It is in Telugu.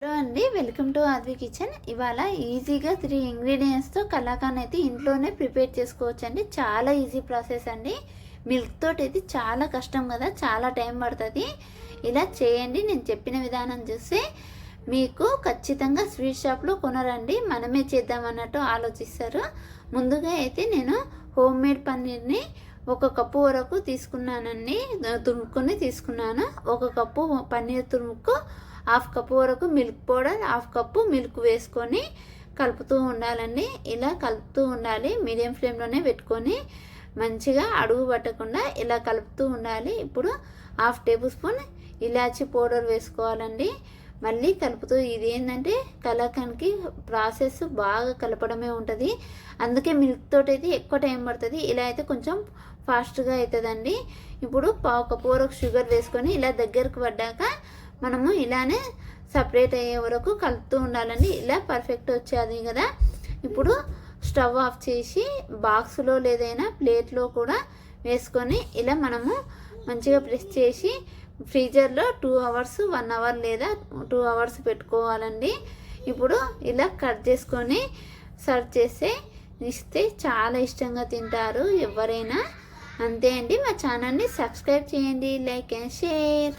హలో అండి, వెల్కమ్ టు ఆద్వి కిచెన్. ఇవాళ ఈజీగా 3 ఇంగ్రీడియంట్స్తో కలాకాండ్ అయితే ఇంట్లోనే ప్రిపేర్ చేసుకోవచ్చు అండి. చాలా ఈజీ ప్రాసెస్ అండి. మిల్క్ తోటి అయితే చాలా కష్టం కదా, చాలా టైం పడుతుంది. ఇలా చేయండి. నేను చెప్పిన విధానం చూస్తే మీకు ఖచ్చితంగా స్వీట్ షాప్లో కొనరండి, మనమే చేద్దామన్నట్టు ఆలోచిస్తారు. ముందుగా అయితే నేను హోమ్ మేడ్ పన్నీర్ని 1 కప్పు వరకు తీసుకున్నానండి. తురుముకొని తీసుకున్నాను. 1 కప్పు పన్నీర్ తురుముకు 1/2 కప్పు వరకు మిల్క్ పౌడర్, 1/2 కప్పు మిల్క్ వేసుకొని కలుపుతూ ఉండాలండి. ఇలా కలుపుతూ ఉండాలి. మీడియం ఫ్లేమ్లోనే పెట్టుకొని మంచిగా అడుగు పట్టకుండా ఇలా కలుపుతూ ఉండాలి. ఇప్పుడు 1/2 టేబుల్ స్పూన్ ఇలాచీ పౌడర్ వేసుకోవాలండి. మళ్ళీ కలుపుతూ, ఇది ఏంటంటే కలాకండ్కి ప్రాసెస్ బాగా కలపడమే ఉంటుంది. అందుకే మిల్క్ తోటి అయితే ఎక్కువ టైం పడుతుంది. ఇలా అయితే కొంచెం ఫాస్ట్గా అవుతుందండి. ఇప్పుడు 1/2 కప్పు వరకు షుగర్ వేసుకొని ఇలా దగ్గరకు పడ్డాక మనము ఇలానే సపరేట్ అయ్యే వరకు కలుపుతూ ఉండాలండి. ఇలా పర్ఫెక్ట్ వచ్చేది కదా. ఇప్పుడు స్టవ్ ఆఫ్ చేసి బాక్స్లో లేదైనా ప్లేట్లో కూడా వేసుకొని ఇలా మనము మంచిగా ప్రెస్ చేసి ఫ్రీజర్లో 2 అవర్స్ 1 అవర్ లేదా 2 అవర్స్ పెట్టుకోవాలండి. ఇప్పుడు ఇలా కట్ చేసుకొని సర్వ్ చేస్తే ఇస్తే చాలా ఇష్టంగా తింటారు ఎవరైనా. అంతే అండి. మా ఛానల్ని సబ్స్క్రైబ్ చేయండి, లైక్ అండ్ షేర్.